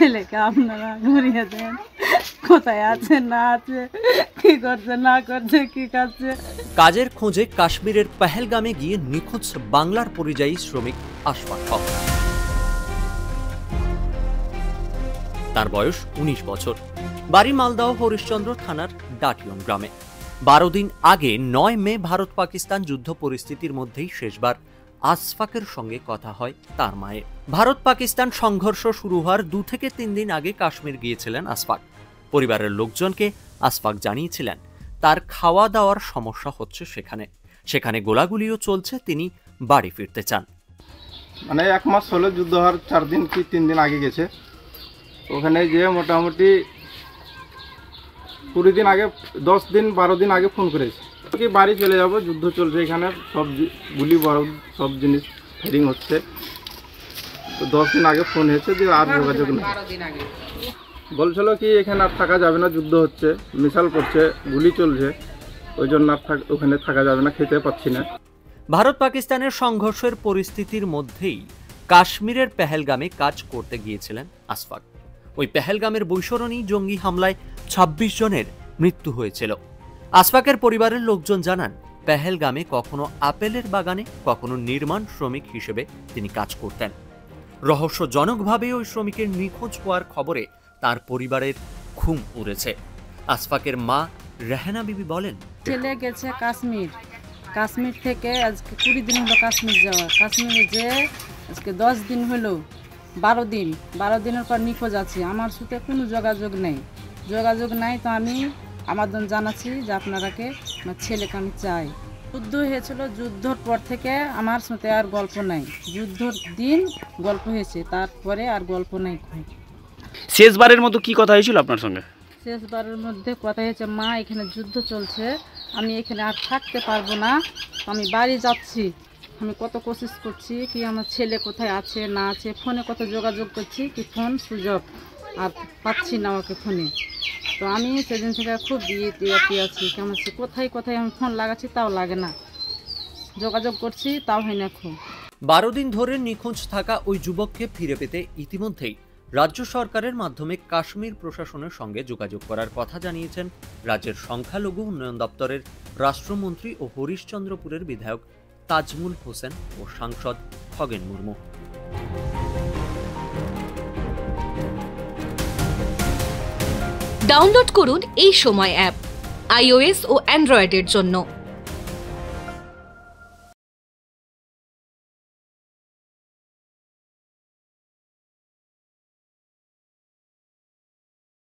ছেলেকে আপনারা ঘুরিয়ে দেন, কোথায় আছে না আছে, কি করছে না করছে, কি খাচ্ছে। কাজের খোঁজে কাশ্মীরের পেহেলগামে গিয়ে নিখোঁজ বাংলার পরিযায়ী শ্রমিক আশফাক হক। তার বয়স 19 বছর। বাড়ি মালদহ হরিশ্চন্দ্র থানার ডাটিয়ন গ্রামে। 12 দিন আগে 9 মে ভারত পাকিস্তান যুদ্ধ পরিস্থিতির মধ্যেই শেষবার আশফাকের সঙ্গে কথা হয় তার মায়ের। ভারত পাকিস্তান সংঘর্ষ শুরু হওয়ার 2 থেকে 3 দিন আগে কাশ্মীর গিয়েছিলেন আশফাক। পরিবারের লোকজনকে আশফাক জানিয়েছিলেন তার খাওয়া দাওয়ার সমস্যা হচ্ছে সেখানে গোলাগুলিও চলছে, তিনি বাড়ি ফিরতে চান। মানে 1 মাস হলো, যুদ্ধ হওয়ার 4 দিন কি 3 দিন আগে গেছে। ওখানে যে মোটামুটি 20 দিন আগে, 10 দিন 12 দিন আগে ফোন করেছে কি বাড়ি চলে যাব, যুদ্ধ চলছে এখানে, সব গুলি বারুদ সব জিনিস ফায়ারিং হচ্ছে। তো 10 দিন আগে ফোন হয়েছে, যে আর যোগাযোগ নেই। বলছিল কি এখানে আর থাকা যাবে না, যুদ্ধ হচ্ছে, মিসাইল করছে, গুলি চলছে, ওই জন্য আর ওখানে থাকা যাবে না, খেতে পাচ্ছি না। ভারত পাকিস্তানের সংঘর্ষের পরিস্থিতির মধ্যেই কাশ্মীরের পেহেলগামে কাজ করতে গিয়েছিলেন আশফাক। ওই পেহেলগামের বৈস্ফোরণী জঙ্গি হামলায় 26 জনের মৃত্যু হয়েছিল। আশফাকের পরিবারের লোকজন জানান, পেহেলগামে কখনো আপেলের বাগানে, কখনো নির্মাণ শ্রমিক হিসেবে তিনি কাজ করতেন। রহস্যজনকভাবে ওই শ্রমিকের নিখোঁজ হওয়ার খবরে তার পরিবারের ঘুম উড়েছে। আশফাকের মা রেহানা বিবি বলেন, ছেলে গেছে কাশ্মীর থেকে আজকে 20 দিন হলো কাশ্মীর যাওয়া। কাশ্মীরে যে আজকে 10 দিন হলো, 12 দিনের পর নিখোঁজ আছে। আমার সাথে কোনো যোগাযোগ নাই। তো আমি আমাদের জানাচ্ছি যে আপনারাকে, আমার ছেলেকে আমি চাই। যুদ্ধ হয়েছিল, যুদ্ধর পর থেকে আমার সাথে আর গল্প নাই। যুদ্ধর দিন গল্প হয়েছে, তারপরে আর গল্প নাই। শেষবারের মতো কি কথা হয়েছিল আপনার সঙ্গে? শেষবারের মধ্যে কথা হয়েছে, মা এখানে যুদ্ধ চলছে, আমি এখানে আর থাকতে পারবো না, আমি বাড়ি যাচ্ছি। আমি কত কোশিশ করছি কি আমার ছেলে কোথায় আছে না আছে, ফোনে কত যোগাযোগ করছি, কি ফোন সুযোগ আর পাচ্ছি না ওকে ফোনে। তো আমি সেদিন থেকে খুব বিয়ে আছি, কেমন কোথায় আমি ফোন লাগাচ্ছি তাও লাগে না, যোগাযোগ করছি তাও হয় না। খুব 12 দিন ধরে নিখোঁজ থাকা ওই যুবককে ফিরে পেতে ইতিমধ্যেই রাজ্য সরকারের মাধ্যমে কাশ্মীর প্রশাসনের সঙ্গে যোগাযোগ করার কথা জানিয়েছেন রাজ্যের সংখ্যালঘু উন্নয়ন দপ্তরের রাষ্ট্রমন্ত্রী ও হরিশ্চন্দ্রপুরের বিধায়ক তাজমুল হোসেন ও সাংসদ খগেন মুর্মু। ডাউনলোড করুন এই সময় অ্যাপ, iOS ও অ্যান্ড্রয়েডের জন্য।